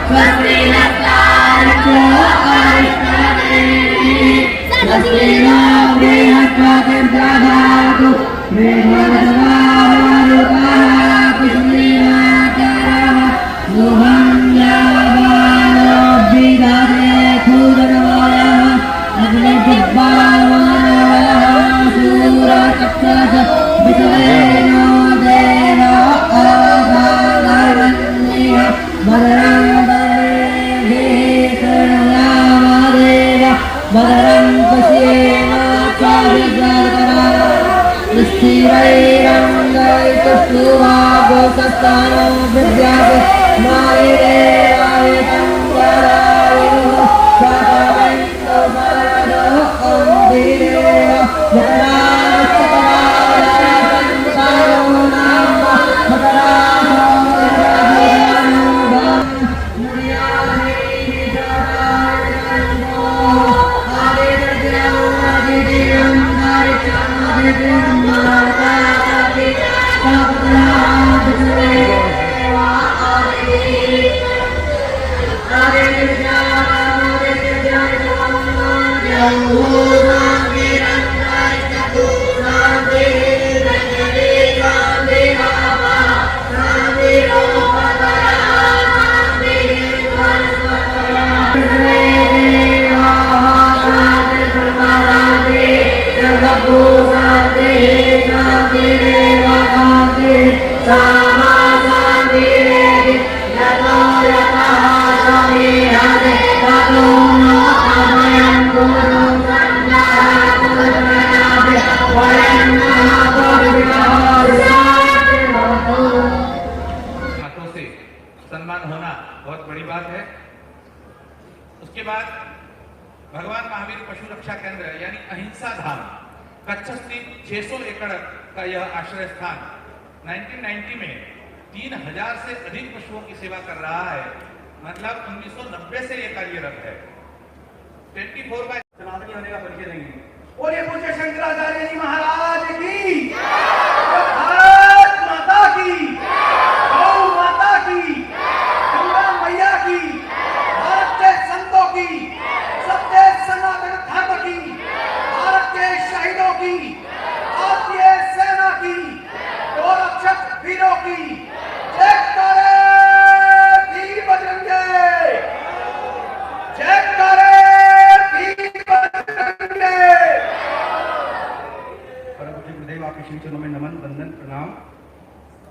स्वस्ति नस्तार्क्ष्यो अरिष्टनेमिः स्वस्ति नो बृहस्पतिर्दधातु बृहस्पतिर्दधातु पुष्टिमाचरः शुभं यावानो विदधे क्षुद्रवयः अग्निदिग्बाणवयः शूरचक्षुष विषयेनो देवा अवधानवन्यः भद्रं शृणुयामदेव भद्रं पश्येमाक्षभिर्जगरा स्थिरैरङ्गैस्तुष्टुवागोसस्तानो विद्यात् मायिरेवायतं वरायुः स्वतमेन्दो मनो अन्धिरेव जगरास्तकरालयसंसारो नाम सम्मान होना बहुत बड़ी बात है। उसके बाद भगवान महावीर पशु रक्षा केंद्र यानी अहिंसा धाम कच्छ स्थित 600 एकड़ का यह आश्रय स्थान 1990 में 3000 से अधिक पशुओं की सेवा कर रहा है। मतलब 1990 से यह कार्यरत है। 24/7 सनातनी होने का परिचय देंगे। और ये पूछे शंकराचार्य जी महाराज की, भारत माता की, गौ माता की, गंगा मैया की, भारत के संतों की, सत्य सनातन धर्म की, भारत के शहीदों की, भारतीय सेना की, गोरक्षक वीरों की जयकारे वीर बजरंगे, जयकारे वीर बजरंगे। परम पूज्य गुरुदेव आपके श्री चरणों में नमन वंदन प्रणाम।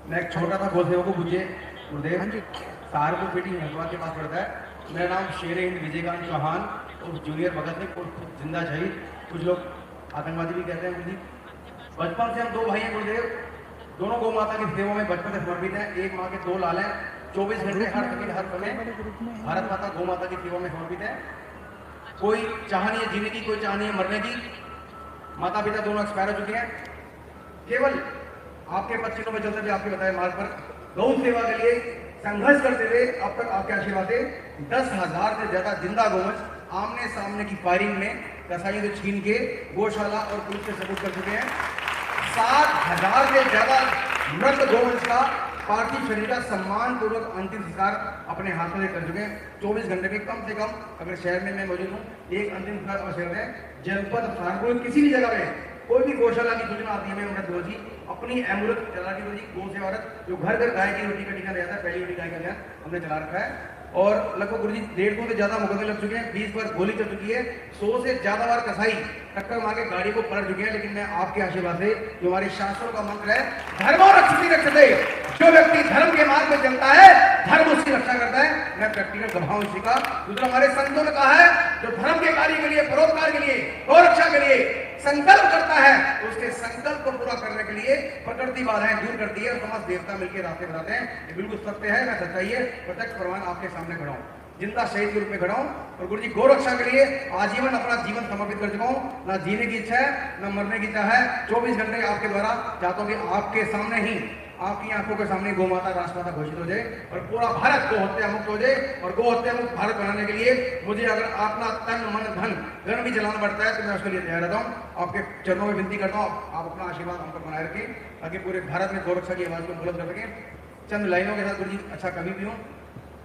मैं एक छोटा था गोसेवक को पूछे गुरुदेव सहारनपुर पेटी हरिद्वार के पास पड़ता है। मेरा नाम शेर हिंद विजयकांत चौहान और जूनियर भगत सिंह और जिंदा शहीद, कुछ लोग आतंकवादी भी कहते हैं गुरुजी। बचपन से हम दो भाई हैं गुरुदेव, दोनों गौ माता की सेवा में बचपन से समर्पित हैं। एक माँ के 2 लाल हैं, 24 घंटे हर सेकंड हर समय भारत माता गौ माता की सेवा में समर्पित है। कोई चाह नहीं है जीने की, कोई चाह नहीं है मरने की। माता पिता दोनों एक्सपायर हो चुके हैं। केवल आपके 25 में चलते हुए आपके बताए मार्ग पर गौ सेवा के लिए संघर्ष करते हुए अब तक आपके आशीर्वाद से 10,000 से ज्यादा जिंदा गौवंश आमने सामने की फायरिंग में कसाई से छीन के गौशाला और पुलिस से सबूत कर चुके हैं। 7,000 से ज्यादा मृत गौवंश का पार्थिव शरीर का सम्मान पूर्वक अंतिम संस्कार अपने हाथों से कर चुके हैं। 24 घंटे में कम से कम, अगर शहर में मैं मौजूद हूँ, एक अंतिम संस्कार अवसर है। जनपद सहारनपुर किसी भी जगह में कोई भी गौशाला की सूचना आती है, मैं उनका दोषी अपनी एम्बुलेंस चला के गौ से औरत जो घर घर गाय की रोटी का टीका ले जाता है, पहली रोटी गाय का ध्यान हमने चला रखा है। और लगभग गुरुजी 150 से ज्यादा मुकदमे लग चुके हैं, 20 बार गोली चल चुकी है, 100 से ज्यादा बार कसाई टक्कर मार के गाड़ी को पलट चुके हैं। लेकिन मैं आपके आशीर्वाद से, जो हमारे शास्त्रों का मंत्र है, धर्मो रक्षति रक्षते, जो व्यक्ति धर्म के मार्ग में चलता है धर्म उसकी रक्षा करता है। मैं प्रैक्टिकल गवाह इसी का। दूसरा, हमारे संतों ने कहा है जो धर्म के कार्य के लिए, परोपकार के लिए, गौ रक्षा के लिए संकल्प करता है, उसके संकल्प को पूरा करने के लिए प्रकृति बाधाएं दूर करती है और समस्त देवता मिलकर रास्ते बनाते हैं। ये बिल्कुल सत्य है, मैं सच्चाई है, प्रत्यक्ष प्रमाण आपके सामने खड़ा हूं, जिंदा शहीद के रूप में खड़ा हूं। और गुरु जी गौ रक्षा के लिए आजीवन अपना जीवन समर्पित कर चुका हूं। ना जीने की इच्छा है, ना मरने की इच्छा है। 24 घंटे आपके द्वारा चाहता हूं कि आपके सामने ही, आपकी आंखों के सामने गौ माता राष्ट्रमाता घोषित हो जाए और पूरा भारत गौ हत्या मुक्त हो जाए। और गौ हत्या मुक्त भारत बनाने के लिए मुझे अगर अपना तन मन धन धन भी जलाना पड़ता है तो मैं उसके लिए तैयार रहता हूँ। आपके चरणों में विनती करता हूँ, आप अपना आशीर्वाद हम पर बनाए रखें ताकि पूरे भारत में गौ रक्षा की आवाज को बुलंद कर सकें। चंद लाइनों के साथ गुरु जी अच्छा कवि भी हूँ।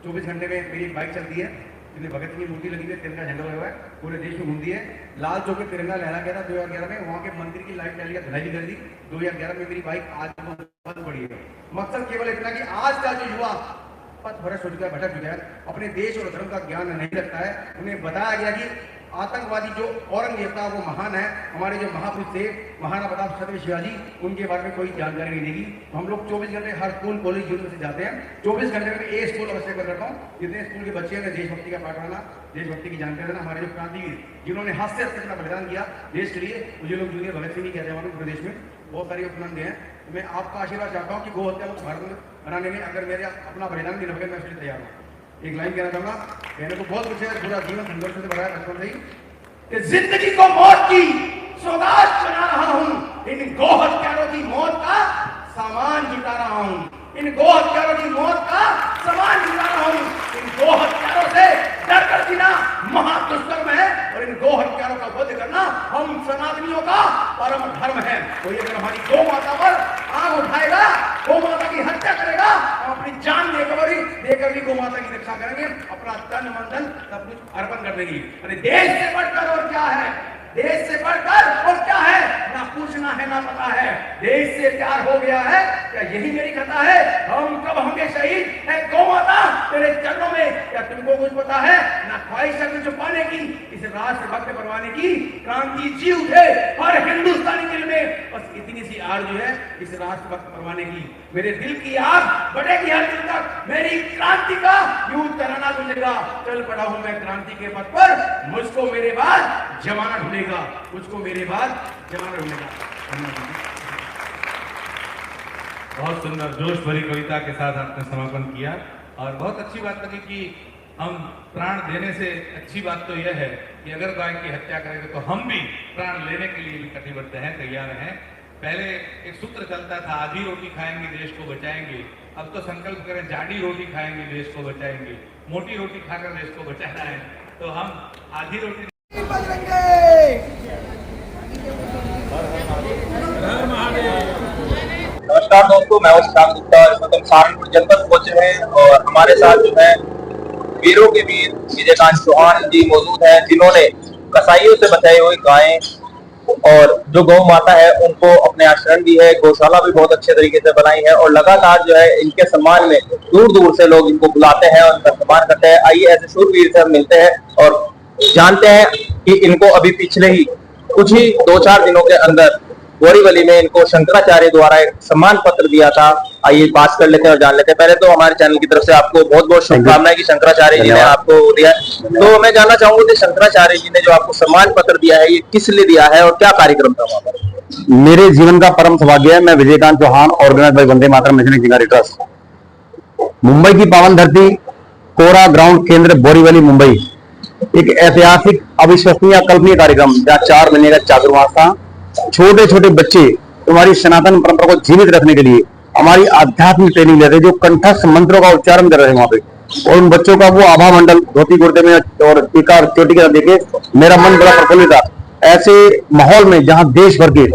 24 घंटे में मेरी एक बाइक चलती है जिसमें भगत सिंह की मूर्ति लगी हुई है, तिरंगा झंडा लगा हुआ है, पूरे देश में घूमती है। लाल चौक पे तिरंगा लहरा गया था 2011 में, वहाँ के मंदिर की लाइट डाली धुलाई भी कर दी 2011 में। मेरी बाइक आज बंद पड़ी है। मकसद केवल इतना कि आज का जो युवा पथ भ्रष्ट हो चुका है, भटक चुका है, अपने देश और धर्म का ज्ञान नहीं रखता है, उन्हें बताया गया कि आतंकवादी जो औरंगजेब था वो महान है, हमारे जो महापुरुष थे महाराणा प्रताप छत्रपति शिवाजी, उनके बारे में कोई जानकारी नहीं देगी। तो हम लोग 24 घंटे हर स्कूल कॉलेज यूनिवर्सिटी जाते हैं, 24 घंटे में एक स्कूल अवश्य कर रखा हूँ, जितने स्कूल के बच्चे हैं देशभक्ति का पाठ पढ़ाना, देशभक्ति की जानकारी देना। हमारे जो क्रांतिवीर जिन्होंने हाथ से अपना बलिदान किया देश के लिए, मुझे लोग जूनियर भगत सिंह कहते हैं हमारे प्रदेश में, बहुत सारे उपलब्ध हैं। मैं आपका आशीर्वाद चाहता हूँ कि गो हत्या मुक्त भारत बनाने में अगर मेरे अपना बलिदान देना होगा मैं उसके लिए तैयार हूँ। एक लाइन कहना चाहूँगा, कहने को बहुत कुछ है, पूरा जीवन संघर्ष से भरा है बचपन से ही, कि जिंदगी को मौत की सौगात बना रहा हूं, इन गो हत्यारों की मौत का सामान जुटा रहा हूं, इन गो हत्यारों की मौत का सामान जुटा रहा हूं। इन गो हत्यारों से डर कर जीना महादुष्कर्म है और इन गो हत्यारों का वध करना हम सनातनियों का परम धर्म है। कोई अगर हमारी गौ माता पर आग उठाएगा, गौ माता की हत्या करेगा, हम अपनी जान देकर भी गौ माता की रक्षा करेंगे, अपना तन मन धन सब कुछ अर्पण कर देंगे। अरे देश से बढ़कर और क्या है, देश से बढ़कर और क्या है, ना पूछना है ना पता है, देश से प्यार हो गया है, क्या यही मेरी कथा है? हम कब होंगे शहीद है गौ माता तेरे चरणों में, क्या तुमको कुछ पता है? ना ख्वाहिश है छुपाने की, इस राष्ट्र भक्त बनवाने की, क्रांति जी उठे हर हिंदुस्तानी दिल में, बस इतनी सी आरज़ू है इस राष्ट्र भक्त बनवाने की। मेरे दिल की आग बढ़ेगी हर दिन तक, मेरी क्रांति का युद्ध कराना गुजरेगा। चल पड़ा हूं मैं क्रांति के पथ पर, मुझको मेरे बाद जमाना ढूंढेगा, मुझको मेरे बाद जमाना ढूंढेगा। बहुत सुंदर जोश भरी कविता के साथ आपने समापन किया और बहुत अच्छी बात लगी कि हम प्राण देने से अच्छी बात तो यह है कि अगर गाय की हत्या करेंगे तो हम भी प्राण लेने के लिए भी कटिबद्ध हैं, तैयार हैं। पहले एक सूत्र चलता था, आधी रोटी खाएंगे देश को बचाएंगे, अब तो संकल्प करें जाडी रोटी खाएंगे देश को बचाएंगे, मोटी रोटी खाकर देश को बचाना है, तो हम आधी रोटी नमस्कार दोस्तों, मैं शशांक गुप्ता और इस वक्त हम सहारनपुर जनपद पहुंचे हैं और हमारे साथ जो है वीरों के वीर विजयकांत चौहान जी मौजूद हैं, जिन्होंने कसाईयों से बचाई हुई गायें और जो गौ माता है उनको अपने आश्रम दी है, गौशाला भी बहुत अच्छे तरीके से बनाई है और लगातार जो है इनके सम्मान में दूर दूर से लोग इनको बुलाते हैं और इनका सम्मान करते हैं। आइए ऐसे शूरवीर से हम मिलते हैं और जानते हैं कि इनको अभी पिछले ही कुछ ही 2-4 दिनों के अंदर बोरीवली में इनको शंकराचार्य द्वारा एक सम्मान पत्र दिया था। आइए बात कर लेते हैं और जान लेते हैं। पहले तो हमारे चैनल की तरफ से आपको बहुत बहुत शुभकामनाएं कि शंकराचार्य जी ने आपको दिया है। तो मैं जानना चाहूंगा कि शंकराचार्य जी ने जो आपको सम्मान पत्र दिया है ये किस लिए दिया है और क्या कार्यक्रम था वहां पर? मेरे जीवन का परम सौभाग्य है। मैं Vijaykant Chauhan, organise by Vande Mataram national चिंगारी ट्रस्ट, मुंबई की पावन धरती, कोरा ग्राउंड केंद्र बोरीवली मुंबई, एक ऐतिहासिक अविश्वसनीय कल्पनीय कार्यक्रम जहाँ 4 महीने का चातुर्मास था। छोटे छोटे बच्चे हमारी सनातन परंपरा को जीवित रखने के लिए हमारी आध्यात्मिक ट्रेनिंग लेते जो कंठस्थ मंत्रों का उच्चारण कर रहे हैं वहां पे, और उन बच्चों का वो आभा मंडल धोती कुर्ते में और टीका चोटी के देखे मेरा मन बड़ा प्रफुल्लित था। ऐसे माहौल में जहां देश भर के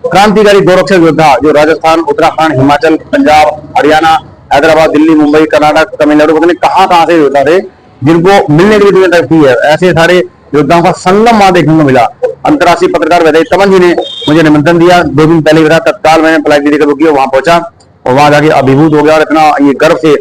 क्रांतिकारी गौरक्षक योद्धा जो राजस्थान, उत्तराखंड, हिमाचल, पंजाब, हरियाणा, हैदराबाद, दिल्ली, मुंबई, कर्नाटक, तमिलनाडु, पता नहीं कहाँ से योद्धा थे जिनको मिलने के लिए दुनिया तक थी है, ऐसे सारे योद्धाओं का संगम वहां देखने को मिला। अंतर्राष्ट्रीय पत्रकार वैदय तमन जी ने मुझे निमंत्रण दिया, 2 दिन पहले बताया, तत्काल मैंने फ्लाइट टिकट बुक किया, वहां पहुंचा और वहां जाके अभिभूत हो गया और इतना ये गर्व से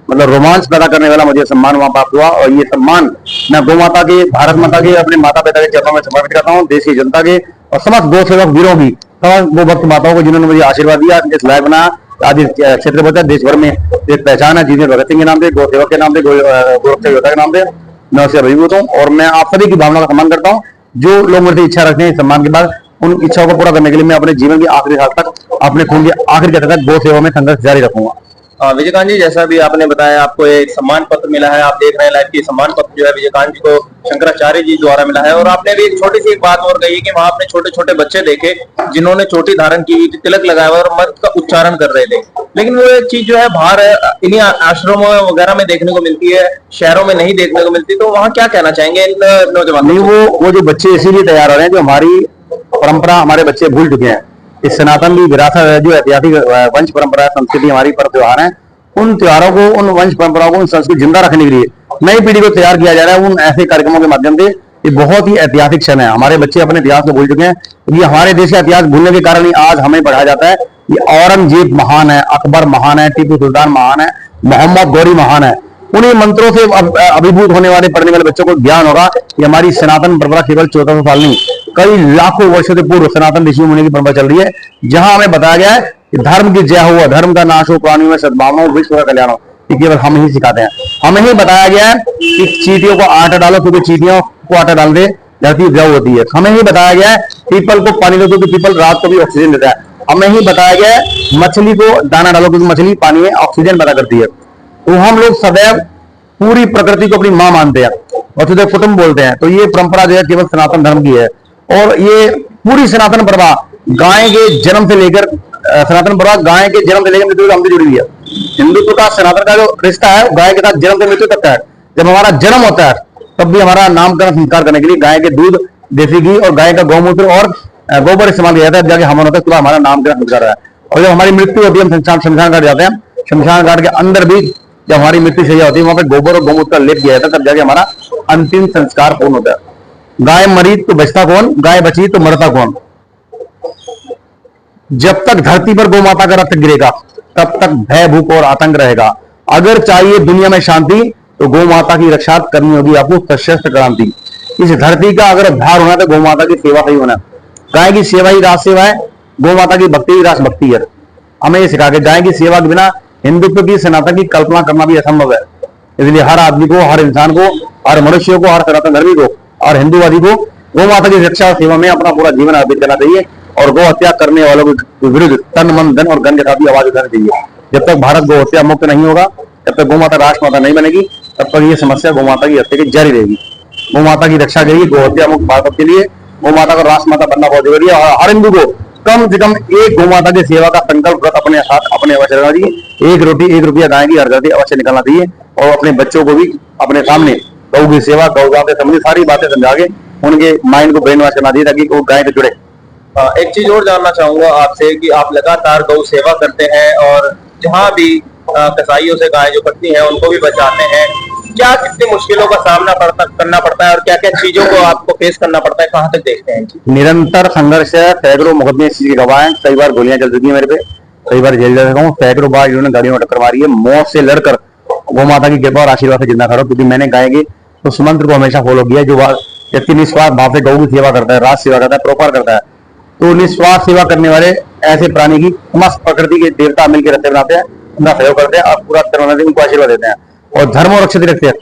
मतलब रोमांच पैदा करने वाला मुझे सम्मान वहां प्राप्त हुआ। और ये सम्मान मैं गौ माता के, भारत माता के, अपने माता पिता के चरणों में समर्पित करता हूँ, देश की जनता के और समस्त गौ सेवक वीरों की, समस्त गो भक्त माताओं को जिन्होंने मुझे आशीर्वाद दिया, इस लायक बनाया। आज इस क्षेत्र में देश भर में एक पहचान है, जिन्हें भगत सिंह के नाम से, गौ सेवक के नाम से, गौरक्षक योद्धा के नाम से मैं उससे अभिभूत हूँ और मैं आप सभी की भावना का सम्मान करता हूँ। जो लोग मुझसे इच्छा रखते हैं सम्मान के बाद, उन इच्छाओं को पूरा करने के लिए मैं अपने जीवन के आखिरी साल तक अपने खून के आखिरी जगह तक गौ सेवा में संघर्ष जारी रखूंगा। विजयकांत जी, जैसा भी आपने बताया आपको एक सम्मान पत्र मिला है, आप देख रहे हैं लाइव की सम्मान पत्र जो है विजयकांत जी को शंकराचार्य जी द्वारा मिला है। और आपने भी एक छोटी सी एक बात और कही कि वहां आपने छोटे छोटे बच्चे देखे जिन्होंने चोटी धारण की, तिलक लगाया हुआ और मंत्र का उच्चारण कर रहे थे, लेकिन वो एक चीज जो है बाहर इन्हीं आश्रमों वगैरह में देखने को मिलती है, शहरों में नहीं देखने को मिलती। तो वहाँ क्या कहना चाहेंगे इन नौजवानों? नहीं, वो जो बच्चे इसीलिए तैयार हो रहे हैं जो हमारी परंपरा हमारे बच्चे भूल चुके हैं। इस सनातन की विरासत है, जो ऐतिहासिक वंश परंपरा, संस्कृति, हमारी पर्व त्योहार है, उन त्योहारों को, उन वंश परंपराओं को, उन संस्कृति जिंदा रखने के लिए नई पीढ़ी को तैयार किया जा रहा है उन ऐसे कार्यक्रमों के माध्यम से। ये बहुत ही ऐतिहासिक क्षण है। हमारे बच्चे अपने इतिहास को भूल चुके हैं, क्योंकि हमारे देश का इतिहास भूलने के कारण ही आज हमें पढ़ाया जाता है ये औरंगजेब महान है, अकबर महान है, टीपू सुल्तान महान है, मोहम्मद गौरी महान है। उन्हीं मंत्रों से अभिभूत होने वाले, पढ़ने वाले बच्चों को ज्ञान होगा कि हमारी सनातन परंपरा केवल 1400 साल नहीं, कई लाखों वर्षों से पूर्व सनातन ऋषि मुनि की परंपरा चल रही है, जहां हमें बताया गया है कि धर्म की जय हो, धर्म का नाश हो, प्राणियों में सद्भावना हो, विश्व का कल्याण हो। ये केवल हम ही सिखाते हैं। हमें ही बताया गया है कि चींटियों को आटा डालो, क्योंकि चींटियों को आटा डाल दे धरती उपजाऊ होती है। हमें ही बताया गया है पीपल को पानी दो, क्योंकि पीपल रात को भी ऑक्सीजन देता है। हमें ही बताया गया है मछली को दाना डालो, क्योंकि मछली पानी में ऑक्सीजन पैदा करती है। तो हम लोग सदैव पूरी प्रकृति को अपनी मां मानते हैं और सीधे कुटुंब बोलते हैं। तो ये परंपरा जो है केवल सनातन धर्म की है, और ये पूरी सनातन परंपरा गाय के जन्म से लेकर मृत्यु तक हमसे जुड़ी हुई है। हिंदुत्व का, सनातन का जो रिश्ता है गाय के साथ जन्म से मृत्यु तक का है। जब हमारा जन्म होता है तब भी हमारा नामकरण संस्कार करने के लिए गाय के दूध, देसी घी और गाय का गौमूत्र और गोबर इस्तेमाल किया जाता है। जाके हवन होता है, हमारा नामकरण संस्कार है। और जब हमारी मृत्यु होती है, हम शमशान घाट जाते हैं। शमशान घाट के अंदर भी जब हमारी मृत्यु सही होती है, वहां पर गोबर और गौमूत्र का लेप किया जाता है, तब जाके हमारा अंतिम संस्कार पूर्ण होता है। गाय मरी तो बचता कौन, गाय बची तो मरता कौन। जब तक धरती पर गौ माता का रक्त गिरेगा तब तक भय, भूख और आतंक रहेगा। अगर चाहिए दुनिया में शांति तो गौ माता की रक्षा करनी होगी आपको सशस्त्र क्रांति। इस धरती का अगर उद्धार होना है तो गौ माता की सेवा ही होना। गाय की सेवा ही राज सेवा है, गौ माता की भक्ति ही राज भक्ति है। हमें ये सिखा के गाय की सेवा के बिना हिंदुत्व की, सनातन की कल्पना करना भी असंभव है। इसलिए हर आदमी को, हर इंसान को, हर मनुष्य को, हर सनातन धर्मी को और हिंदूवादी को गौ माता की रक्षा और सेवा में अपना पूरा जीवन अर्पित करना चाहिए और गौ हत्या करने वालों के विरुद्ध तन, मन, धन और गन के साथ भी आवाज उठानी चाहिए। जब तक भारत गौ हत्या मुक्त नहीं होगा, जब तक गौ माता राष्ट्र माता नहीं बनेगी, तब तक ये समस्या गौ माता की हत्या की जारी रहेगी। गौ माता की रक्षा के लिए, गौ हत्या मुक्त भारत के लिए गौ माता को राष्ट्र माता बनना बहुत जरूरी है। और हर हिंदू को कम से कम एक गौ माता की सेवा का संकल्प व्रत अपने साथ अपने अवश्य रखना चाहिए। 1 रोटी 1 रुपया गाय की हर घर से अवश्य निकालना चाहिए और अपने बच्चों को भी अपने सामने गौ की सेवा, गौगांव से संबंधित सारी बातें समझा के उनके माइंड को ब्रेन वॉश करना चाहिए, ताकि वो गाय से जुड़े। एक चीज और जानना चाहूंगा आपसे कि आप लगातार गौ सेवा करते हैं और जहाँ भी कसाईयों से गाय जो कटती हैं उनको भी बचाते हैं। क्या कितनी मुश्किलों का सामना करना पड़ता है और क्या क्या चीजों को आपको फेस करना पड़ता है, कहाँ तक देखते हैं? निरंतर संघर्ष है, सैकड़ों मुकदमे इस चीज के गवाह हैं। कई बार गोलियां चल चुकी है मेरे पे, कई बार जेल जा चुका हूँ, सैकड़ों बार इन्होंने गाड़ियों में टक्कर मारी है। मौत से लड़कर गौ माता की कृपा और आशीर्वाद से जिंदा खड़ा, क्योंकि मैंने गाय के उस मंत्र को हमेशा फॉलो किया जो व्यक्ति निस्वार्थ भाव से गौ की सेवा करता है, राज सेवा करता है, प्रोपर करता है। तो निस्वार्थ सेवा करने वाले ऐसे प्राणी की समस्त प्रकृति के देवता मिलकर रस्ते बनाते हैं, उनका सहयोग करते हैं और पूरा तरह उनको आशीर्वाद देते हैं। और धर्म और रक्षित रखते हैं।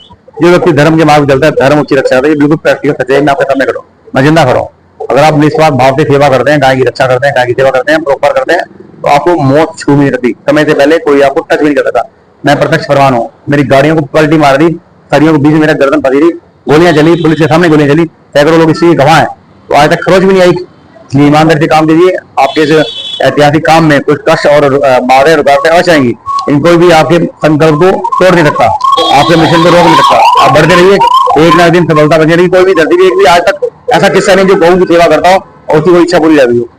जो व्यक्ति धर्म के मार्ग चलता है, धर्म उच्च रक्षा करता है, बिल्कुल प्रैक्टिकल सच्चाई में आपके सामने खड़ो, मैं जिंदा खड़ा हूं। अगर आप निस्वार्थ भाव से सेवा करते हैं, गाय की रक्षा करते हैं, गाय की सेवा करते हैं, प्रोपर करते हैं, तो आपको मौत छू नहीं सकती। समय से पहले कोई आपको टच भी नहीं कर सकता। मैं प्रत्यक्ष प्रमाण हूँ। मेरी गाड़ियों को पलटी मार दी, सरियों के बीच में मेरा गर्दन फंसी रही, गोलियां चली, पुलिस के सामने गोलियां चली, सैकड़ों लोग इसी गवाह है। तो आज तक खरोच भी नहीं आई। इसलिए ईमानदारी से काम कीजिए। आपके इस ऐतिहासिक काम में कुछ कष्ट और बाधाएं रुकावटें अवश्य आएंगी, इनको भी आपके संकल्प को तोड़ नहीं सकता, आपके मिशन को रोक नहीं सकता। आप बढ़ते रहिए, एक ना एक दिन सफलता बनी रहेगी। कोई भी धरती पे एक भी आज तक ऐसा किस्सा नहीं जो गौ की सेवा करता हो और उसकी कोई इच्छा पूरी जाती हो।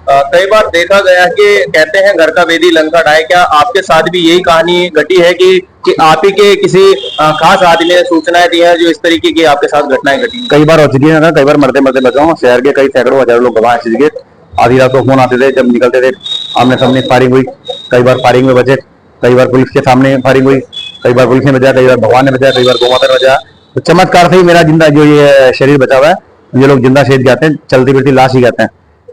कई बार देखा गया कि कहते हैं घर का वेदी लंका ढाए। क्या आपके साथ भी यही कहानी घटी है कि आप ही के किसी खास आदमी ने सूचनाएं दी हैं जो इस तरीके की आपके साथ घटनाएं घटी? कई बार हो चुकी है, कई बार मरते मरते बचा हूँ। शहर के कई सैकड़ों हजारों लोग गवाह चीज के। आधी रात को फोन आते थे, जब निकलते थे आमने सामने फायरिंग हुई। कई बार फायरिंग में बचे, कई बार पुलिस के सामने फायरिंग हुई, कई बार पुलिस ने बचाया, कई बार भगवान ने बचाया, कई बार गौ माता ने बचाया। तो चमत्कार से ही मेरा जिंदा जो ये शरीर बचा हुआ है। ये लोग जिंदा शहीद जाते हैं, चलती फिरती लाश ही कहते हैं।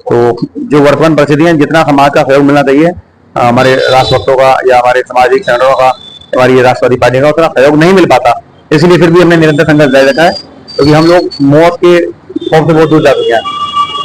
तो जो वर्तमान परिस्थिति है, जितना समाज का सहयोग मिलना चाहिए हमारे राष्ट्रभक्तों का या हमारे सामाजिक संगठनों का, हमारी राष्ट्रवादी पार्टी का, उतना सहयोग नहीं मिल पाता। इसलिए फिर भी हमने निरंतर संघर्ष जारी रखा है, क्योंकि हम लोग मौत के खौफ से बहुत दूर जा चुके हैं।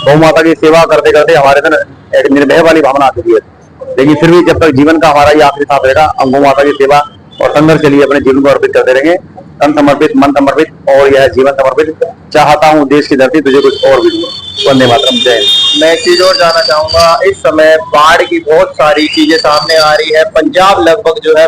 गौ माता की सेवा करते करते हमारे अंदर एक निर्भय वाली भावना आ चुकी है। लेकिन फिर भी जब तक जीवन का हमारा ये आखिरी सांस रहेगा, हम गौ माता की सेवा और संघर्ष के लिए अपने जीवन को अर्पित करते रहेंगे। तन समर्पित, मन समर्पित और यह जीवन समर्पित। चाहता हूँ देश की धरती तुझे कुछ और भी दूँ। वंदे मातरम, जय हिंद। मैं एक चीज और जानना चाहूंगा, इस समय बाढ़ की बहुत सारी चीजें सामने आ रही है। पंजाब लगभग जो है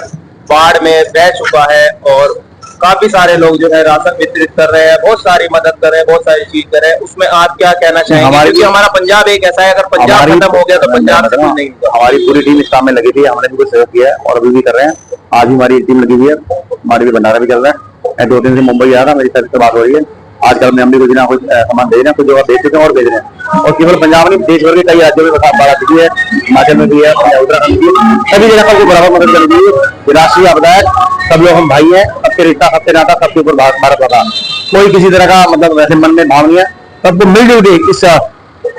बाढ़ में बह चुका है और काफी सारे लोग जो है राशन वितरित कर रहे हैं, बहुत सारी मदद कर रहे हैं, बहुत सारी चीज कर रहे हैं, उसमें आप क्या कहना चाहेंगे? क्योंकि हमारा पंजाब एक ऐसा है, अगर पंजाब खत्म हो गया तो पंजाब से कुछ नहीं होगा। हमारी पूरी टीम इस काम में लगी थी, हमने भी कुछ सहयोग किया है और अभी भी कर रहे हैं। आज भी हमारी टीम लगी हुई है, हमारी भी भंडारा भी चल रहा है। मैं 2 दिन से मुंबई आया था, मेरी सर से बात हो रही है। आजकल में हम भी कुछ ना कुछ सामान भेज रहे हैं, कुछ जगह भेज चुके हैं और भेज रहे हैं। और केवल पंजाब नहीं, देश भर के कई राज्यों में बाढ़ भी है, हिमाचल में भी है, उत्तराखंड भी, सभी जगह सबको बराबर मदद करनी चाहिए। राष्ट्रीय आपदा है, सब लोग हम भाई हैं, सबके रिश्ता, सबके नाता, सबके ऊपर भारत का। कोई किसी तरह का मतलब वैसे मन में भाव नहीं है, सबको मिलजुल के इस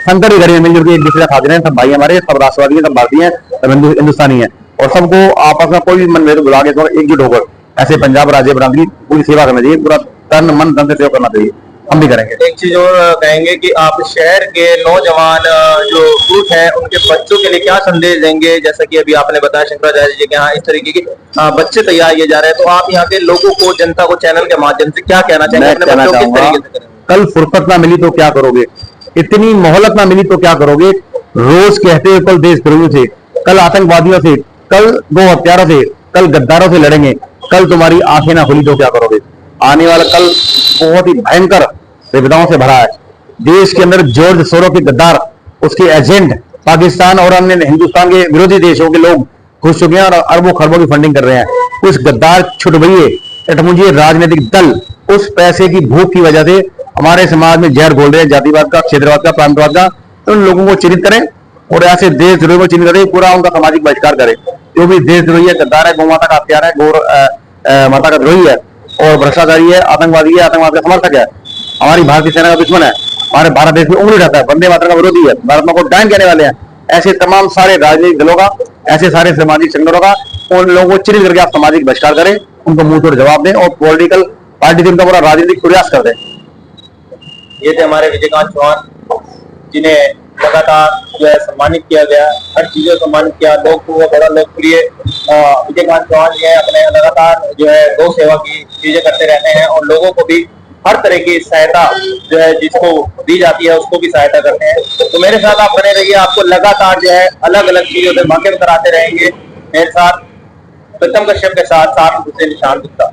संकट की घड़ी में मिलजुल के एक दूसरे का साथ रहे हैं। सब भाई हमारे, सब राष्ट्रवादी हैं, सब भारतीय हैं, सब हिंदुस्तानी है और सबको आपस में कोई भी मनभेद भुला के एकजुट होकर ऐसे पंजाब राज्य बनाने की पूरी सेवा करना चाहिए, पूरा तन मन धन से सेवा करना चाहिए। हम भी करेंगे। एक चीज और कहेंगे कि आप शहर के नौजवान जो यूथ है उनके बच्चों के लिए क्या संदेश देंगे? जैसा कि अभी आपने बताया शंकराचार्य जी के यहाँ इस तरीके के बच्चे तैयार किए जा रहे हैं, तो आप यहाँ के लोगों को, जनता को चैनल के माध्यम से क्या कहना चाहेंगे? अपने बच्चों को किस तरीके से करेंगे? कल फुर्सत ना मिली तो क्या करोगे, इतनी मोहलत ना मिली तो क्या करोगे, रोज कहते हो कल देशद्रोहियों से, कल आतंकवादियों से, कल गो हत्यारों से, कल गद्दारों से लड़ेंगे, कल तुम्हारी आंखें ना खुली तो क्या करोगे। आने वाला कल बहुत ही भयंकर विपदाओं से भरा है। देश के अंदर जॉर्ज सोरोस के गद्दार, उसके एजेंट पाकिस्तान और अन्य हिंदुस्तान के विरोधी देशों के लोग घुस चुके हैं और अरबों खरबों की फंडिंग कर रहे हैं। उस गद्दार छुटभइये एटमुझे राजनीतिक दल उस पैसे की भूख की वजह से हमारे समाज में जहर घोल रहे हैं, जातिवाद का, क्षेत्रवाद का, प्रांतवाद का। तो उन लोगों को चिन्हित करें और ऐसे देशद्रोही को चिन्हित करें, पूरा उनका सामाजिक बहिष्कार करें। जो भी देशद्रोही है, गद्दार है, गौ माता का हत्यारा है, गौ माता का द्रोही है और भ्रष्टाचारी है, आतंकवादी है, आतंकवाद का समर्थक है, हमारी भारतीय सेना का दुश्मन है, हमारे भारत देश में उंगली उठाता है, वंदे मातरम का विरोधी है, भारत मां को डायन कहने वाले हैं, ऐसे तमाम सारे राजनीतिक दलों का, ऐसे सारे सामाजिक संगठनों का उन लोगों को चिन्हित करके आप सामाजिक बहिष्कार करें, उनको मुंह तोड़ जवाब दें और पॉलिटिकल पार्टी से उनका पूरा राजनीतिक प्रयास कर दें। ये थे हमारे विजयकांत चौहान, जिन्हें लगातार जो है सम्मानित किया गया, हर चीजों सम्मानित किया। लोग को बड़ा लोकप्रिय विजयकांत चौहान जी है, अपने लगातार जो है गौ सेवा की चीजें करते रहते हैं और लोगों को भी हर तरह की सहायता जो है जिसको दी जाती है उसको भी सहायता करते हैं। तो मेरे साथ आप बने रहिए, आपको लगातार जो है अलग अलग चीजों से वाकिफ कराते रहेंगे। मेरे साथ प्रथम कश्यप के साथ हुसैन निशान गुप्ता।